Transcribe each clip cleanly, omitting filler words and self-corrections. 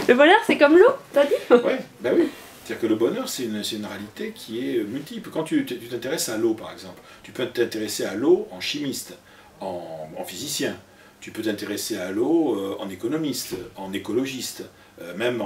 Le bonheur, c'est comme l'eau, t'as dit? Oui, ben oui. C'est-à-dire que le bonheur, c'est une réalité qui est multiple. Quand tu t'intéresses à l'eau, par exemple, tu peux t'intéresser à l'eau en chimiste, en physicien. Tu peux t'intéresser à l'eau en économiste, en écologiste, même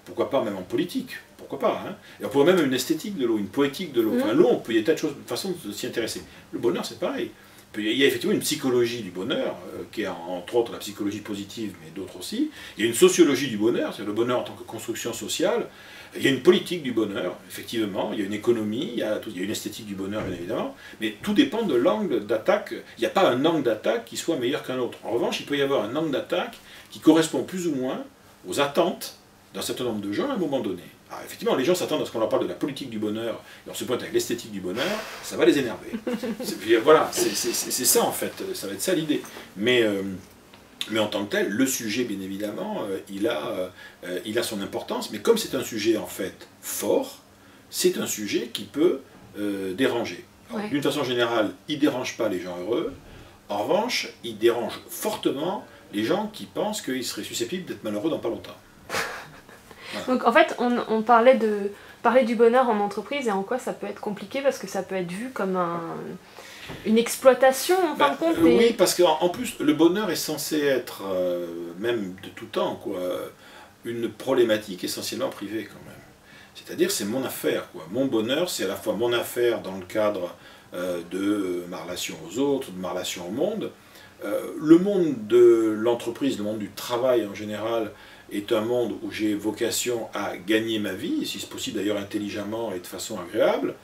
pourquoi pas, même en politique. Pourquoi pas, hein. Et on pourrait même une esthétique de l'eau, une poétique de l'eau. Enfin, l'eau, on peut, il y a des tas de choses, de façon de s'y intéresser. Le bonheur, c'est pareil. Il y a effectivement une psychologie du bonheur, qui est entre autres la psychologie positive, mais d'autres aussi. Il y a une sociologie du bonheur, c'est le bonheur en tant que construction sociale. Il y a une politique du bonheur, effectivement. Il y a une économie, il y a une esthétique du bonheur, bien évidemment. Mais tout dépend de l'angle d'attaque. Il n'y a pas un angle d'attaque qui soit meilleur qu'un autre. En revanche, il peut y avoir un angle d'attaque qui correspond plus ou moins aux attentes d'un certain nombre de gens à un moment donné. Alors, effectivement, les gens s'attendent à ce qu'on leur parle de la politique du bonheur, et on se pointe avec l'esthétique du bonheur, ça va les énerver. Voilà, c'est ça en fait, ça va être ça l'idée. Mais en tant que tel, le sujet, bien évidemment, il a son importance, mais comme c'est un sujet en fait fort, c'est un sujet qui peut déranger. Ouais. D'une façon générale, il ne dérange pas les gens heureux, en revanche, il dérange fortement les gens qui pensent qu'ils seraient susceptibles d'être malheureux dans pas longtemps. Voilà. Donc en fait, on parlait du bonheur en entreprise et en quoi ça peut être compliqué parce que ça peut être vu comme une exploitation en fin de compte. Oui, parce qu'en plus, le bonheur est censé être, même de tout temps, quoi, une problématique essentiellement privée quand même. C'est-à-dire c'est mon affaire, quoi. Mon bonheur, c'est à la fois mon affaire dans le cadre de ma relation aux autres, de ma relation au monde. Le monde de l'entreprise, le monde du travail en général, est un monde où j'ai vocation à gagner ma vie, et si c'est possible d'ailleurs intelligemment et de façon agréable.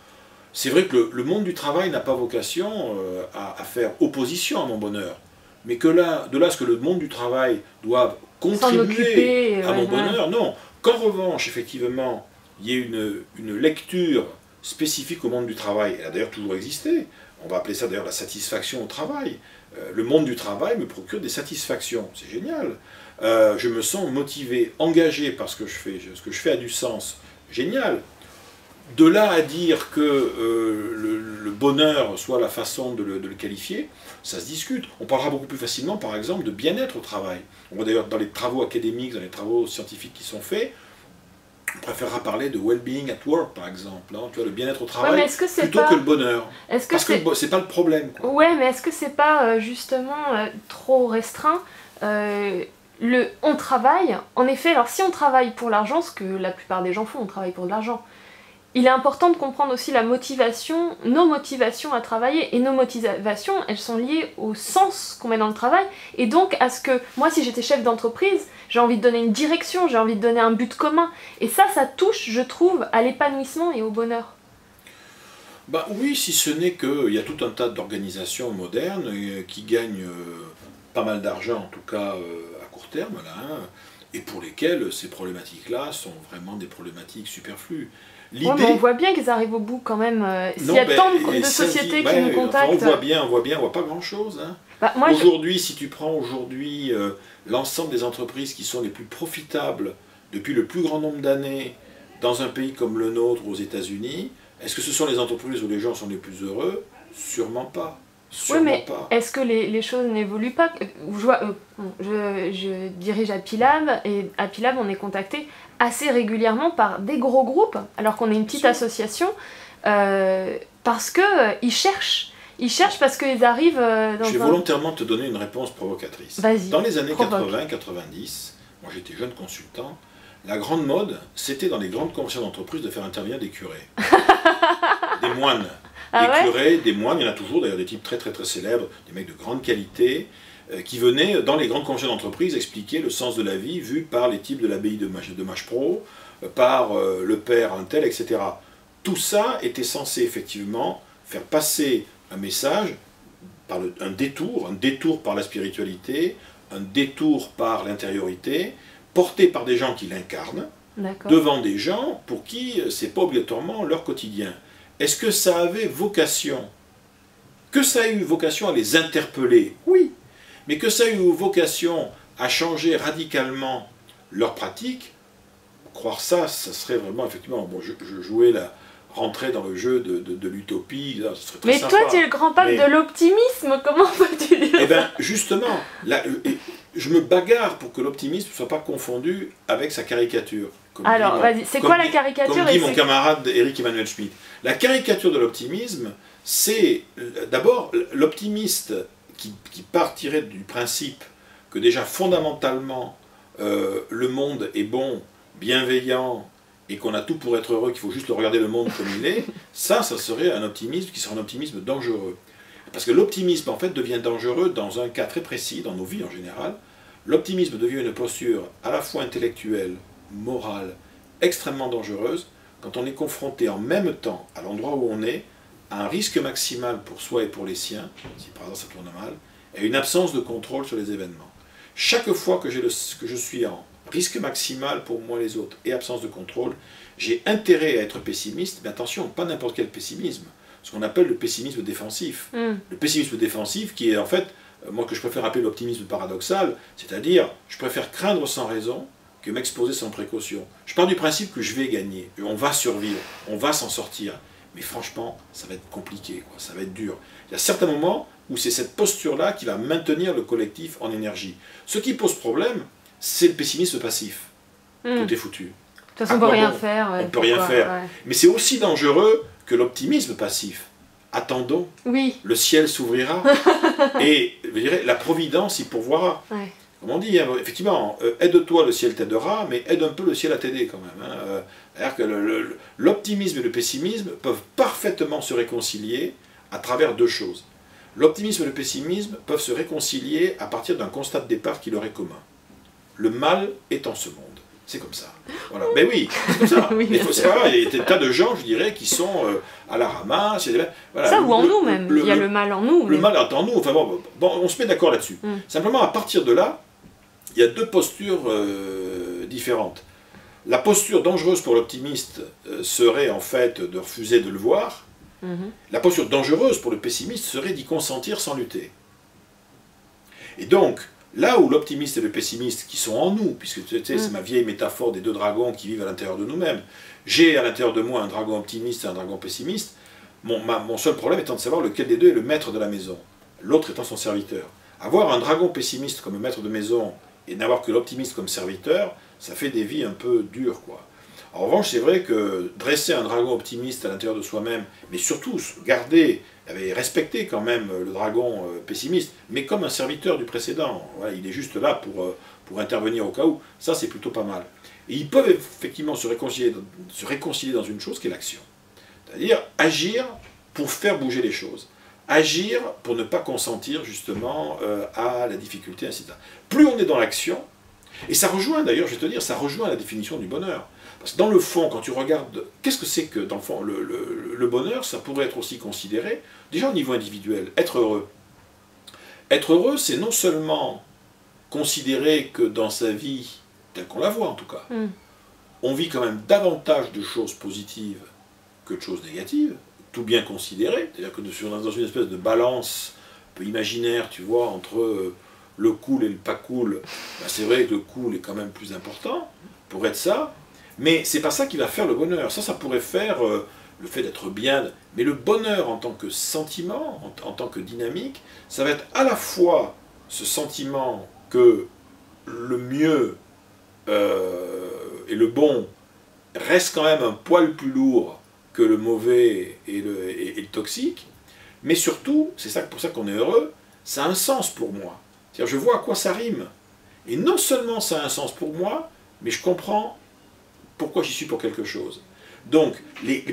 C'est vrai que le monde du travail n'a pas vocation à faire opposition à mon bonheur, mais que de là à ce que le monde du travail doive contribuer à mon bonheur, non. Qu'en revanche, effectivement, il y ait une lecture spécifique au monde du travail, elle a d'ailleurs toujours existé, on va appeler ça d'ailleurs la satisfaction au travail. Le monde du travail me procure des satisfactions, c'est génial. Je me sens motivé, engagé par ce que je fais a du sens, génial. De là à dire que le bonheur soit la façon de le qualifier, ça se discute. On parlera beaucoup plus facilement, par exemple, de bien-être au travail. On voit d'ailleurs dans les travaux académiques, dans les travaux scientifiques qui sont faits, on préférera parler de well-being at work, par exemple, hein, tu vois, le bien-être au travail, plutôt que le bonheur. Parce que c'est pas le problème, quoi. Ouais, mais est-ce que c'est pas justement trop restreint on travaille, en effet, alors si on travaille pour l'argent, ce que la plupart des gens font, on travaille pour de l'argent, il est important de comprendre aussi la motivation, nos motivations à travailler, et nos motivations, elles sont liées au sens qu'on met dans le travail, et donc à ce que, moi si j'étais chef d'entreprise, j'ai envie de donner une direction, j'ai envie de donner un but commun, et ça touche, je trouve, à l'épanouissement et au bonheur. Bah oui, si ce n'est qu'il y a tout un tas d'organisations modernes qui gagnent pas mal d'argent, en tout cas à court terme, là, hein, et pour lesquelles ces problématiques-là sont vraiment des problématiques superflues. Ouais, mais on voit bien qu'ils arrivent au bout quand même. S'il y a tant de sociétés qui nous contactent... Enfin, on voit pas grand-chose. Hein. Bah, aujourd'hui, si tu prends aujourd'hui l'ensemble des entreprises qui sont les plus profitables depuis le plus grand nombre d'années dans un pays comme le nôtre, aux États-Unis, est-ce que ce sont les entreprises où les gens sont les plus heureux? Sûrement pas. Oui, mais est-ce que les choses n'évoluent pas? Je dirige Happy Lab, et Happy Lab, on est contacté assez régulièrement par des gros groupes, alors qu'on est une petite association, parce qu'ils cherchent. Ils cherchent parce qu'ils arrivent dans Je vais volontairement te donner une réponse provocatrice. Dans les années 80-90, moi j'étais jeune consultant, la grande mode, c'était dans les grandes conventions d'entreprise de faire intervenir des curés, des moines. Des curés, des moines, il y en a toujours d'ailleurs des types très célèbres, des mecs de grande qualité, qui venaient dans les grandes conventions d'entreprise expliquer le sens de la vie vu par les types de l'abbaye de Macheprot, par le père un tel, etc. Tout ça était censé effectivement faire passer un message par un détour par la spiritualité, un détour par l'intériorité, porté par des gens qui l'incarnent, devant des gens pour qui c'est pas obligatoirement leur quotidien. Est-ce que ça avait vocation, que ça a eu vocation à les interpeller? Oui, mais que ça a eu vocation à changer radicalement leur pratique, croire ça, ça serait vraiment, effectivement, bon, je jouais la rentrer dans le jeu de l'utopie, ce serait très Mais sympa. toi, tu es le grand pape de l'optimisme, comment peux-tu dire ça? Eh bien, justement, là, je me bagarre pour que l'optimisme ne soit pas confondu avec sa caricature. Alors, vas-y, c'est quoi la caricature? Comme dit mon camarade Éric Emmanuel Schmitt. La caricature de l'optimisme, c'est d'abord l'optimiste qui partirait du principe que déjà fondamentalement, le monde est bon, bienveillant, et qu'on a tout pour être heureux, qu'il faut juste le regarder le monde comme il est, ça serait un optimisme qui serait un optimisme dangereux. Parce que l'optimisme, en fait, devient dangereux dans un cas très précis, dans nos vies en général. L'optimisme devient une posture à la fois intellectuelle, morale, extrêmement dangereuse, quand on est confronté en même temps, à l'endroit où on est, à un risque maximal pour soi et pour les siens, si par exemple ça tourne mal, et une absence de contrôle sur les événements. Chaque fois que je suis en risque maximal pour moi et les autres, et absence de contrôle, j'ai intérêt à être pessimiste, mais attention, pas n'importe quel pessimisme, ce qu'on appelle le pessimisme défensif. Le pessimisme défensif qui est en fait, moi que je préfère appeler l'optimisme paradoxal, c'est-à-dire je préfère craindre sans raison que m'exposer sans précaution. Je pars du principe que je vais gagner, on va survivre, on va s'en sortir, mais franchement, ça va être compliqué, quoi, ça va être dur. Il y a certains moments où c'est cette posture-là qui va maintenir le collectif en énergie. Ce qui pose problème, c'est le pessimisme passif. Tout est foutu. De toute façon, on ne peut rien faire. On ne peut rien faire. Ouais. Mais c'est aussi dangereux que l'optimisme passif. Attendons, le ciel s'ouvrira et je dirais, la providence y pourvoira. Ouais. Comme on dit, hein, effectivement, aide-toi, le ciel t'aidera, mais aide un peu le ciel à t'aider quand même. Hein. C'est-à-dire que l'optimisme et le pessimisme peuvent parfaitement se réconcilier à travers deux choses. L'optimisme et le pessimisme peuvent se réconcilier à partir d'un constat de départ qui leur est commun. Le mal est en ce monde. C'est comme ça. Voilà. Mais oui, c'est comme ça. Oui, c'est pas vrai, il y a des tas de gens, je dirais, qui sont à la ramasse. Voilà, ça, ou en nous même. Il y a le mal en nous. Le mal est en nous. Enfin bon, on se met d'accord là-dessus. Simplement, à partir de là, il y a deux postures différentes. La posture dangereuse pour l'optimiste serait en fait de refuser de le voir. La posture dangereuse pour le pessimiste serait d'y consentir sans lutter. Et donc, là où l'optimiste et le pessimiste qui sont en nous, puisque tu sais, c'est ma vieille métaphore des deux dragons qui vivent à l'intérieur de nous-mêmes, j'ai à l'intérieur de moi un dragon optimiste et un dragon pessimiste, mon seul problème étant de savoir lequel des deux est le maître de la maison, l'autre étant son serviteur. Avoir un dragon pessimiste comme maître de maison et n'avoir que l'optimiste comme serviteur, ça fait des vies un peu dures, quoi. En revanche, c'est vrai que dresser un dragon optimiste à l'intérieur de soi-même, mais surtout garder, respecter quand même le dragon pessimiste, mais comme un serviteur du précédent, voilà, il est juste là pour intervenir au cas où, ça c'est plutôt pas mal. Et ils peuvent effectivement se réconcilier dans une chose qui est l'action. C'est-à-dire agir pour faire bouger les choses. Agir pour ne pas consentir justement à la difficulté, ainsi de suite. Plus on est dans l'action, et ça rejoint d'ailleurs, je vais te dire, ça rejoint la définition du bonheur. Parce que dans le fond, quand tu regardes, qu'est-ce que c'est que dans le fond, le bonheur, ça pourrait être aussi considéré, déjà au niveau individuel, être heureux. Être heureux, c'est non seulement considérer que dans sa vie, telle qu'on la voit en tout cas, on vit quand même davantage de choses positives que de choses négatives, tout bien considéré, c'est-à-dire que dans une espèce de balance un peu imaginaire, tu vois, entre le cool et le pas cool, ben c'est vrai que le cool est quand même plus important pour être ça, mais c'est pas ça qui va faire le bonheur. Ça pourrait faire le fait d'être bien, mais le bonheur en tant que sentiment, en tant que dynamique, ça va être à la fois ce sentiment que le mieux et le bon reste quand même un poil plus lourd que le mauvais et le toxique, mais surtout, c'est pour ça qu'on est heureux, ça a un sens pour moi. C'est-à-dire, je vois à quoi ça rime. Et non seulement ça a un sens pour moi, mais je comprends pourquoi j'y suis pour quelque chose. Donc,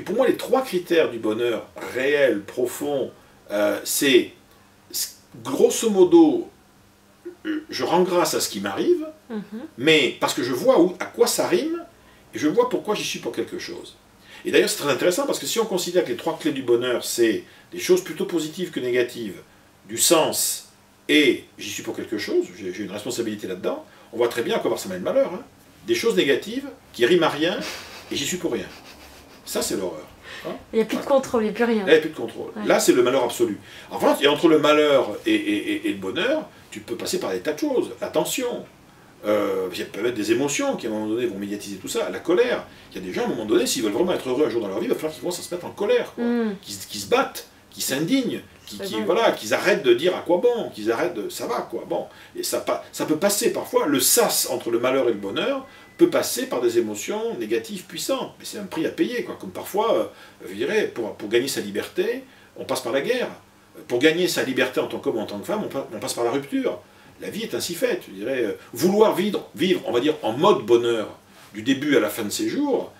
pour moi, les trois critères du bonheur réel, profond, c'est, grosso modo, je rends grâce à ce qui m'arrive, mais parce que je vois à quoi ça rime, et je vois pourquoi j'y suis pour quelque chose. Et d'ailleurs, c'est très intéressant, parce que si on considère que les trois clés du bonheur, c'est des choses plutôt positives que négatives, du sens, et j'y suis pour quelque chose, j'ai une responsabilité là-dedans, on voit très bien à quoi va ressembler le malheur. Hein. Des choses négatives qui riment à rien, et j'y suis pour rien. Ça, c'est l'horreur. Hein. Il n'y a plus de contrôle, il n'y a plus rien. Là, il n'y a plus de contrôle. Ouais. Là, c'est le malheur absolu. En revanche, et entre le malheur et le bonheur, tu peux passer par des tas de choses. La tension, Il peut y avoir des émotions qui, à un moment donné, vont médiatiser tout ça. La colère. Il y a des gens, à un moment donné, s'ils veulent vraiment être heureux un jour dans leur vie, il va falloir qu'ils commencent à se mettre en colère, quoi. Qu'ils se battent, qu'ils s'indignent, voilà, qu'ils arrêtent de dire à quoi bon, qu'ils arrêtent de... Ça va, quoi. Bon. Et ça peut passer parfois, le sas entre le malheur et le bonheur peut passer par des émotions négatives puissantes. Mais c'est un prix à payer, quoi. Comme parfois, je dirais, pour gagner sa liberté, on passe par la guerre. Pour gagner sa liberté en tant qu'homme ou en tant que femme, on passe par la rupture. La vie est ainsi faite. Je dirais, vouloir vivre, on va dire, en mode bonheur, du début à la fin de ses jours,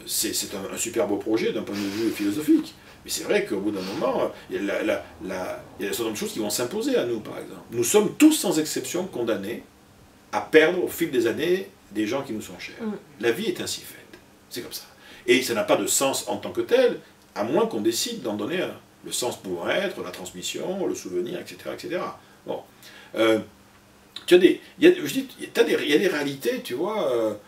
c'est un super beau projet d'un point de vue philosophique. Mais c'est vrai qu'au bout d'un moment, il y a un certain nombre de choses qui vont s'imposer à nous, par exemple. Nous sommes tous, sans exception, condamnés à perdre au fil des années des gens qui nous sont chers. La vie est ainsi faite. C'est comme ça. Et ça n'a pas de sens en tant que tel, à moins qu'on décide d'en donner un. Le sens pouvant être la transmission, le souvenir, etc. etc. Bon. Il y a des réalités, tu vois,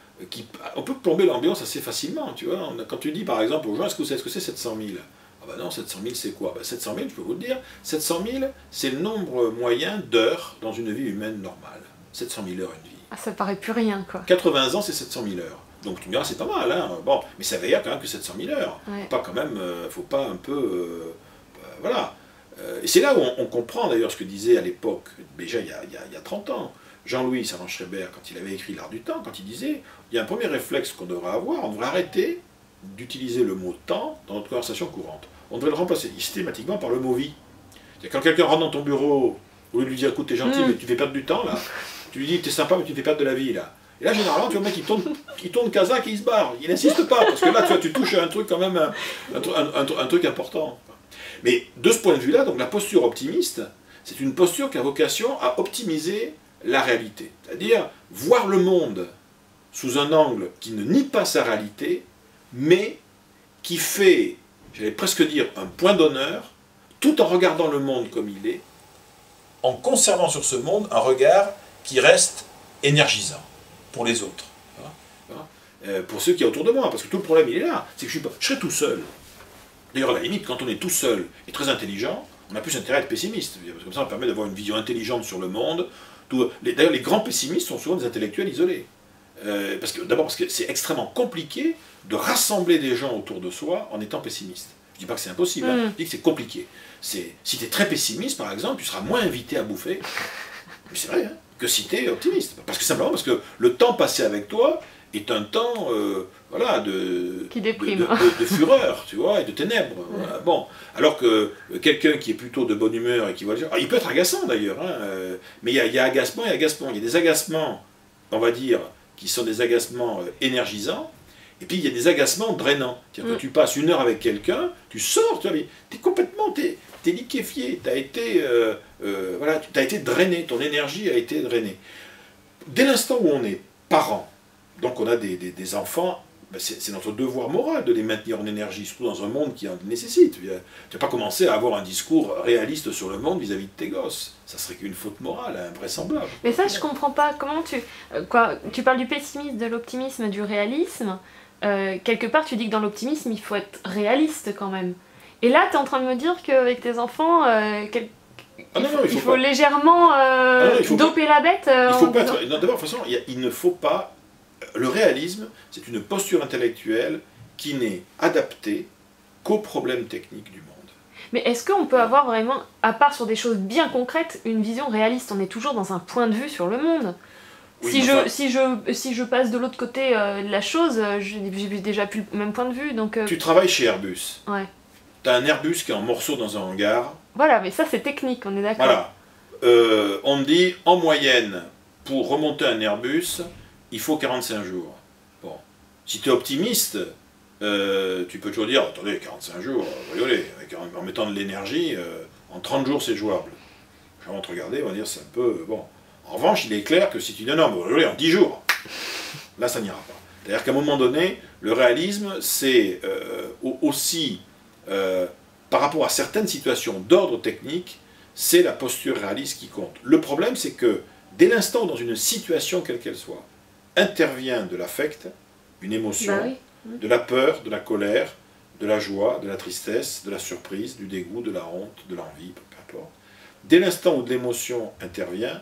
on peut plomber l'ambiance assez facilement, tu vois. Quand tu dis, par exemple, aux gens, est-ce que vous savez ce que c'est 700 000 ? Ah ben non, 700 000 c'est quoi ? 700 000, je peux vous le dire, 700 000 c'est le nombre moyen d'heures dans une vie humaine normale. 700 000 heures une vie. Ah, ça paraît plus rien, quoi. 80 ans, c'est 700 000 heures. Donc tu me diras, c'est pas mal, hein. Bon, mais ça veut dire quand même que 700 000 heures. Ouais. Faut pas un peu... voilà. Et c'est là où on comprend d'ailleurs ce que disait à l'époque, déjà il y a 30 ans, Jean-Louis Servan-Schreiber, quand il avait écrit L'Art du Temps, quand il disait, il y a un premier réflexe qu'on devrait avoir, on devrait arrêter d'utiliser le mot temps dans notre conversation courante. On devrait le remplacer systématiquement par le mot vie. Quand quelqu'un rentre dans ton bureau, au lieu de lui dire, écoute, t'es gentil, mais tu fais perdre du temps, là, tu lui dis, t'es sympa, mais tu fais perdre de la vie, là. Et là, généralement, tu vois, le mec, il tourne Kazakh et il se barre. Il n'insiste pas, parce que là, tu touches à un truc quand même, un truc important. Mais de ce point de vue-là, donc la posture optimiste, c'est une posture qui a vocation à optimiser la réalité. C'est-à-dire voir le monde sous un angle qui ne nie pas sa réalité, mais qui fait, j'allais presque dire, un point d'honneur, tout en regardant le monde comme il est, en conservant sur ce monde un regard qui reste énergisant pour les autres. Pour ceux qui sont autour de moi, parce que tout le problème il est là, c'est que je serai tout seul. D'ailleurs, à la limite, quand on est tout seul et très intelligent, on a plus intérêt à être pessimiste. Parce que comme ça, on permet d'avoir une vision intelligente sur le monde. D'ailleurs, les grands pessimistes sont souvent des intellectuels isolés. D'abord parce que c'est extrêmement compliqué de rassembler des gens autour de soi en étant pessimiste. Je ne dis pas que c'est impossible, hein, je dis que c'est compliqué. Si tu es très pessimiste, par exemple, tu seras moins invité à bouffer, mais c'est vrai, hein, que si tu es optimiste. Simplement parce que le temps passé avec toi est un temps voilà, de fureur, tu vois, et de ténèbres. Voilà. Bon, alors que quelqu'un qui est plutôt de bonne humeur et qui va dire, il peut être agaçant d'ailleurs, hein, mais il y a agacement et agacement. Il y a des agacements, on va dire, qui sont des agacements énergisants, et puis il y a des agacements drainants. C'est-à-dire que tu passes une heure avec quelqu'un, tu sors, tu es complètement, t'es liquéfié, tu as été, voilà, t'as été drainé, ton énergie a été drainée. Dès l'instant où on est parent, donc on a des enfants, ben c'est notre devoir moral de les maintenir en énergie, surtout dans un monde qui en nécessite. Tu ne vas pas commencer à avoir un discours réaliste sur le monde vis-à-vis de tes gosses. Ça serait qu'une faute morale, invraisemblable. Mais ça, je comprends pas. Comment tu parles du pessimisme, de l'optimisme, du réalisme. Quelque part, tu dis que dans l'optimisme, il faut être réaliste quand même. Et là, tu es en train de me dire qu'avec tes enfants, il faut légèrement doper la bête. Il faut pas être... D'abord, de toute façon, il ne faut pas... Le réalisme, c'est une posture intellectuelle qui n'est adaptée qu'aux problèmes techniques du monde. Mais est-ce qu'on peut avoir vraiment, à part sur des choses bien concrètes, une vision réaliste? On est toujours dans un point de vue sur le monde. Oui, si je passe de l'autre côté de la chose, j'ai déjà plus le même point de vue. Donc, Tu travailles chez Airbus. Ouais. Tu as un Airbus qui est en morceaux dans un hangar. Voilà, mais ça c'est technique, on est d'accord. Voilà. On me dit, en moyenne, pour remonter un Airbus, il faut 45 jours. Bon. Si tu es optimiste, tu peux toujours dire, attendez, 45 jours, rigolez, en mettant de l'énergie, en 30 jours c'est jouable. Je vais te regarder, on va dire, c'est un peu... Bon. En revanche, il est clair que si tu dis, non, mais en 10 jours, là ça n'ira pas. C'est-à-dire qu'à un moment donné, le réalisme, c'est aussi, par rapport à certaines situations d'ordre technique, c'est la posture réaliste qui compte. Le problème, c'est que, dès l'instant où dans une situation quelle qu'elle soit, intervient de l'affect, une émotion, bah oui. De la peur, de la colère, de la joie, de la tristesse, de la surprise, du dégoût, de la honte, de l'envie, peu importe. Dès l'instant où de l'émotion intervient,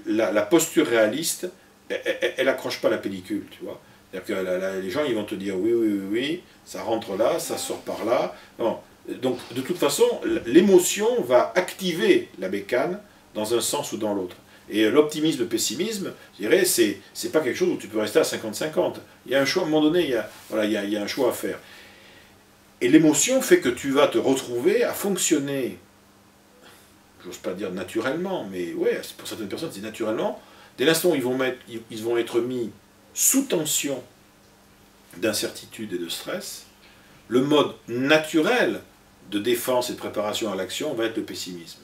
la posture réaliste, elle accroche pas la pellicule, tu vois. C'est-à-dire que les gens, ils vont te dire oui, oui, oui, oui, ça rentre là, ça sort par là. Bon. Donc, de toute façon, l'émotion va activer la bécane dans un sens ou dans l'autre. Et l'optimisme, le pessimisme, je dirais, c'est pas quelque chose où tu peux rester à 50-50. Il y a un choix, à un moment donné, il y a un choix à faire. Et l'émotion fait que tu vas te retrouver à fonctionner, j'ose pas dire naturellement, mais ouais, pour certaines personnes, c'est naturellement. Dès l'instant où ils vont être mis sous tension d'incertitude et de stress, le mode naturel de défense et de préparation à l'action va être le pessimisme.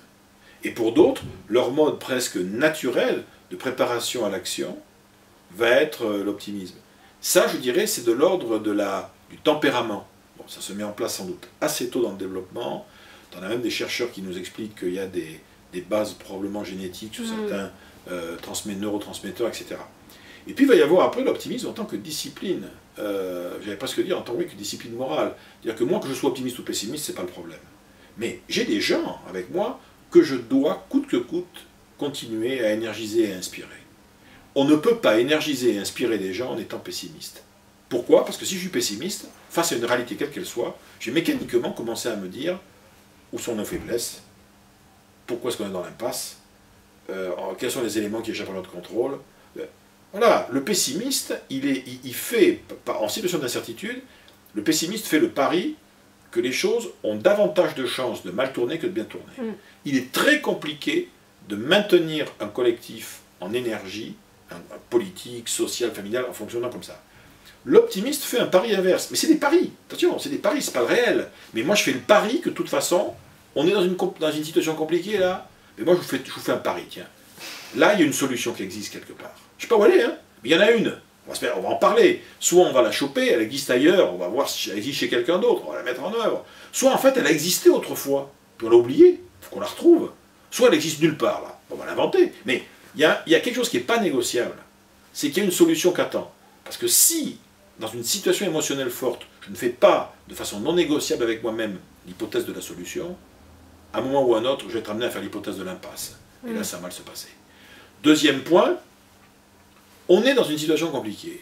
Et pour d'autres, leur mode presque naturel de préparation à l'action va être l'optimisme. Ça, je dirais, c'est de l'ordre du tempérament. Bon, ça se met en place sans doute assez tôt dans le développement. On a même des chercheurs qui nous expliquent qu'il y a des bases probablement génétiques sur certains neurotransmetteurs, etc. Et puis il va y avoir après l'optimisme en tant que discipline. J'allais presque dire en tant que discipline morale. C'est-à-dire que moi, que je sois optimiste ou pessimiste, c'est pas le problème. Mais j'ai des gens avec moi que je dois, coûte que coûte, continuer à énergiser et à inspirer. On ne peut pas énergiser et inspirer des gens en étant pessimiste. Pourquoi? Parce que si je suis pessimiste, face à une réalité quelle qu'elle soit, j'ai mécaniquement commencé à me dire où sont nos faiblesses, pourquoi est-ce qu'on est dans l'impasse, quels sont les éléments qui échappent à notre contrôle. Voilà, le pessimiste, il fait, en situation d'incertitude, le pessimiste fait le pari que les choses ont davantage de chances de mal tourner que de bien tourner. Il est très compliqué de maintenir un collectif en énergie, un politique, social, familial, en fonctionnant comme ça. L'optimiste fait un pari inverse. Mais c'est des paris, attention, c'est des paris, c'est pas le réel. Mais moi je fais le pari que de toute façon, on est dans une situation compliquée là, mais moi je vous fais un pari, tiens. Là, il y a une solution qui existe quelque part. Je ne sais pas où elle est, hein, mais il y en a une. On va en parler. Soit on va la choper, elle existe ailleurs, on va voir si elle existe chez quelqu'un d'autre, on va la mettre en œuvre. Soit en fait, elle a existé autrefois, puis on l'a oubliée, il faut qu'on la retrouve. Soit elle existe nulle part, là, on va l'inventer. Mais il y a quelque chose qui n'est pas négociable, c'est qu'il y a une solution qu'attend. Parce que si, dans une situation émotionnelle forte, je ne fais pas de façon non négociable avec moi-même l'hypothèse de la solution, à un moment ou à un autre, je vais être amené à faire l'hypothèse de l'impasse. Et là, ça va mal se passer. Deuxième point, on est dans une situation compliquée.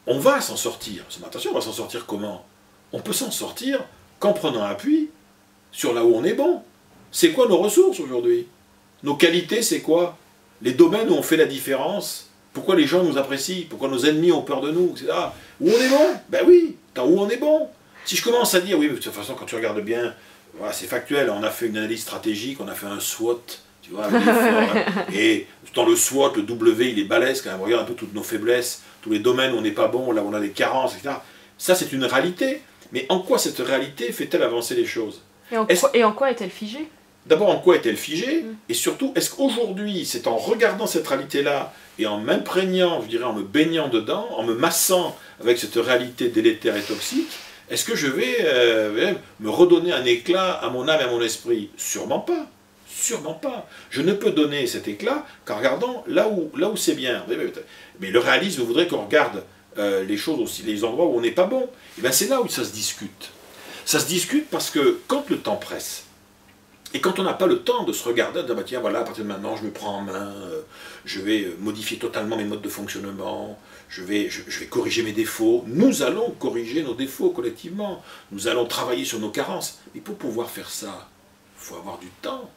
On va s'en sortir. Mais attention, on va s'en sortir comment? On peut s'en sortir qu'en prenant appui sur là où on est bon. C'est quoi nos ressources aujourd'hui? Nos qualités, c'est quoi? Les domaines où on fait la différence? Pourquoi les gens nous apprécient? Pourquoi nos ennemis ont peur de nous, etc. Où on est bon? Ben oui, dans où on est bon. Si je commence à dire, oui, de toute façon, quand tu regardes bien, voilà, c'est factuel, on a fait une analyse stratégique, on a fait un SWOT, tu vois, et dans le SWOT, le W, il est balèze quand même, on regarde un peu toutes nos faiblesses, tous les domaines où on n'est pas bon, là où on a des carences, etc. Ça, c'est une réalité. Mais en quoi cette réalité fait-elle avancer les choses? Et en quoi est-elle figée? D'abord, en quoi est-elle figée? Et surtout, est-ce qu'aujourd'hui, c'est en regardant cette réalité-là et en m'imprégnant, je dirais, en me baignant dedans, en me massant avec cette réalité délétère et toxique, est-ce que je vais me redonner un éclat à mon âme et à mon esprit? Sûrement pas. Sûrement pas. Je ne peux donner cet éclat qu'en regardant là où c'est bien. Mais le réalisme voudrait qu'on regarde les choses aussi, les endroits où on n'est pas bon. Et bien c'est là où ça se discute. Ça se discute parce que quand le temps presse, et quand on n'a pas le temps de se regarder, de dire, bah, tiens, voilà, à partir de maintenant, je me prends en main, je vais modifier totalement mes modes de fonctionnement, je vais corriger mes défauts. Nous allons corriger nos défauts collectivement. Nous allons travailler sur nos carences. Mais pour pouvoir faire ça, il faut avoir du temps.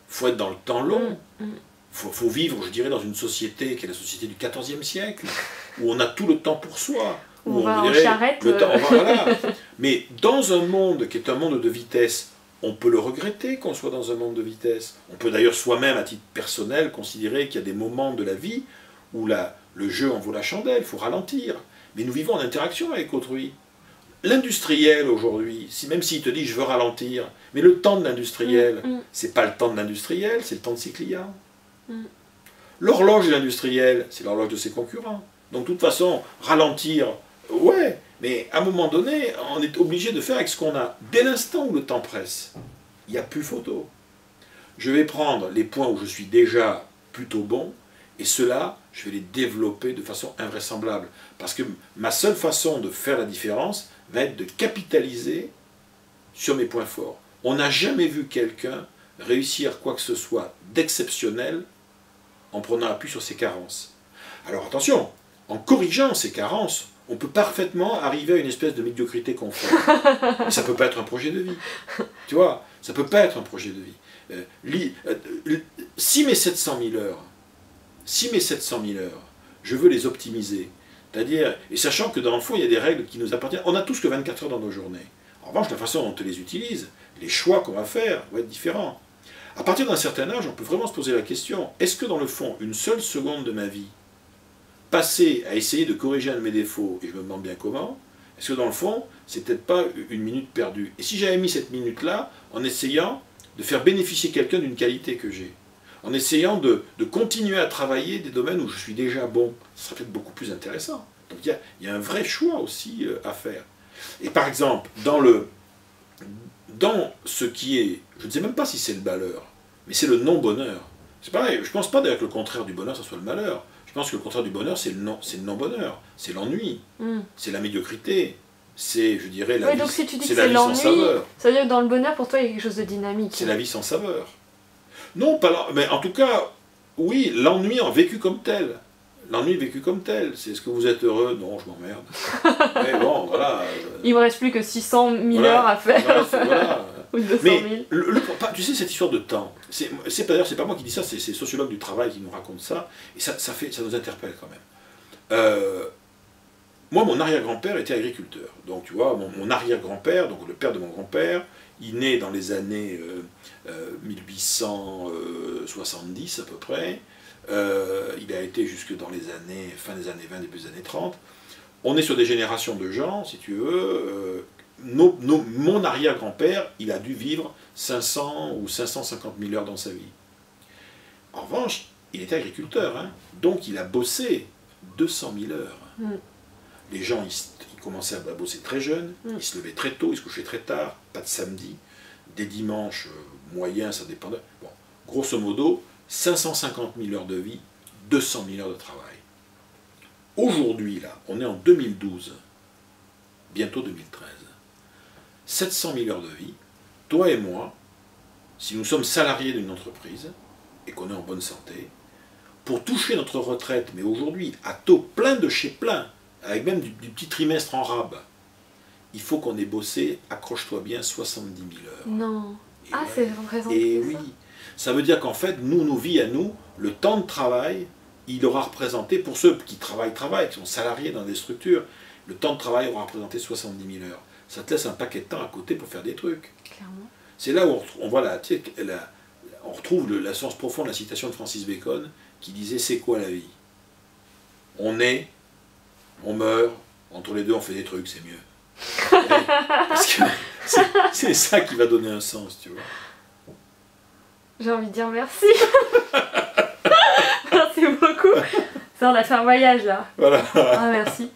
Il faut être dans le temps long. Il faut vivre, je dirais, dans une société qui est la société du XIVe siècle, où on a tout le temps pour soi. Où on va en charrette. Voilà. Mais dans un monde qui est un monde de vitesse, on peut le regretter qu'on soit dans un monde de vitesse. On peut d'ailleurs soi-même, à titre personnel, considérer qu'il y a des moments de la vie où le jeu en vaut la chandelle, il faut ralentir. Mais nous vivons en interaction avec autrui. L'industriel aujourd'hui, même s'il te dit je veux ralentir, mais le temps de l'industriel, c'est pas le temps de l'industriel, c'est le temps de ses clients. L'horloge de l'industriel, c'est l'horloge de ses concurrents. Donc de toute façon, ralentir, ouais, mais à un moment donné, on est obligé de faire avec ce qu'on a. Dès l'instant où le temps presse, il n'y a plus photo. Je vais prendre les points où je suis déjà plutôt bon, et ceux-là, je vais les développer de façon invraisemblable. Parce que ma seule façon de faire la différence va être de capitaliser sur mes points forts. On n'a jamais vu quelqu'un réussir quoi que ce soit d'exceptionnel en prenant appui sur ses carences. Alors attention, en corrigeant ces carences, on peut parfaitement arriver à une espèce de médiocrité conforme. Mais ça ne peut pas être un projet de vie. Tu vois, ça ne peut pas être un projet de vie. Si mes 700 000 heures, je veux les optimiser, c'est-à-dire, et sachant que dans le fond, il y a des règles qui nous appartiennent, on a tous que 24 heures dans nos journées. En revanche, la façon dont on les utilise, les choix qu'on va faire vont être différents. À partir d'un certain âge, on peut vraiment se poser la question, est-ce que dans le fond, une seule seconde de ma vie, passée à essayer de corriger un de mes défauts, et je me demande bien comment, est-ce que dans le fond, c'est peut-être pas une minute perdue? Et si j'avais mis cette minute-là en essayant de faire bénéficier quelqu'un d'une qualité que j'ai, en essayant de continuer à travailler des domaines où je suis déjà bon, ce serait peut-être beaucoup plus intéressant. Donc il y a un vrai choix aussi à faire. Et par exemple, dans ce qui est, je ne sais même pas si c'est le malheur, mais c'est le non-bonheur. C'est pareil, je ne pense pas d'ailleurs que le contraire du bonheur, ce soit le malheur. Je pense que le contraire du bonheur, c'est le non-bonheur, c'est l'ennui, c'est la médiocrité, c'est, je dirais, la vie, donc si tu dis que la c'est vie sans l'ennui, saveur. ça veut dire que dans le bonheur, pour toi, il y a quelque chose de dynamique. C'est la vie sans saveur. Non, pas mais en tout cas, oui, l'ennui en vécu comme tel. L'ennui vécu comme tel. C'est est-ce que vous êtes heureux? Non, je m'emmerde. Mais bon, voilà. Il me reste plus que 600 000 heures à faire. Voilà. Ou 200 000. Mais tu sais, cette histoire de temps, c'est pas moi qui dis ça, c'est les sociologues du travail qui nous racontent ça, et ça nous interpelle quand même. Moi, mon arrière-grand-père était agriculteur. Donc, tu vois, mon arrière-grand-père, donc le père de mon grand-père, il naît dans les années 1870 à peu près. Il a été jusque dans les années, fin des années 20, début des années 30. On est sur des générations de gens, si tu veux. Mon arrière-grand-père, il a dû vivre 500 ou 550 000 heures dans sa vie. En revanche, il était agriculteur, hein, donc il a bossé 200 000 heures. Les gens, ils commençaient à bosser très jeunes, ils se levaient très tôt, ils se couchaient très tard, pas de samedi, des dimanches moyens, ça dépendait. Bon, grosso modo, 550 000 heures de vie, 200 000 heures de travail. Aujourd'hui, là, on est en 2012, bientôt 2013. 700 000 heures de vie, toi et moi, si nous sommes salariés d'une entreprise et qu'on est en bonne santé, pour toucher notre retraite, mais aujourd'hui, à taux plein de chez plein, avec même du petit trimestre en rab, il faut qu'on ait bossé, accroche-toi bien, 70 000 heures. Non. Et ah, ouais. c'est représenté Et ça. oui, ça veut dire qu'en fait, nos vies à nous, le temps de travail, il aura représenté, pour ceux qui travaillent, qui sont salariés dans des structures, le temps de travail aura représenté 70 000 heures. Ça te laisse un paquet de temps à côté pour faire des trucs. Clairement. C'est là où on voit on retrouve la sens profonde de la citation de Francis Bacon qui disait « C'est quoi la vie? On naît, on meurt, entre les deux on fait des trucs, c'est mieux. » Parce que c'est ça qui va donner un sens, tu vois. J'ai envie de dire merci. Merci beaucoup. Ça, on a fait un voyage là. Voilà. Ah, merci.